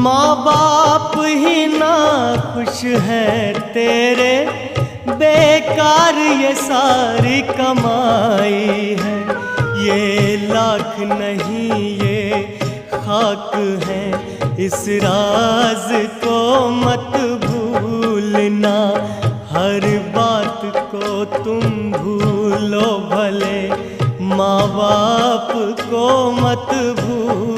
माँ बाप ही ना खुश है तेरे, बेकार ये सारी कमाई है। ये लाख नहीं ये खाक है, इस राज को मत भूलना। हर बात को तुम भूलो भले, माँ बाप को मत भूलना।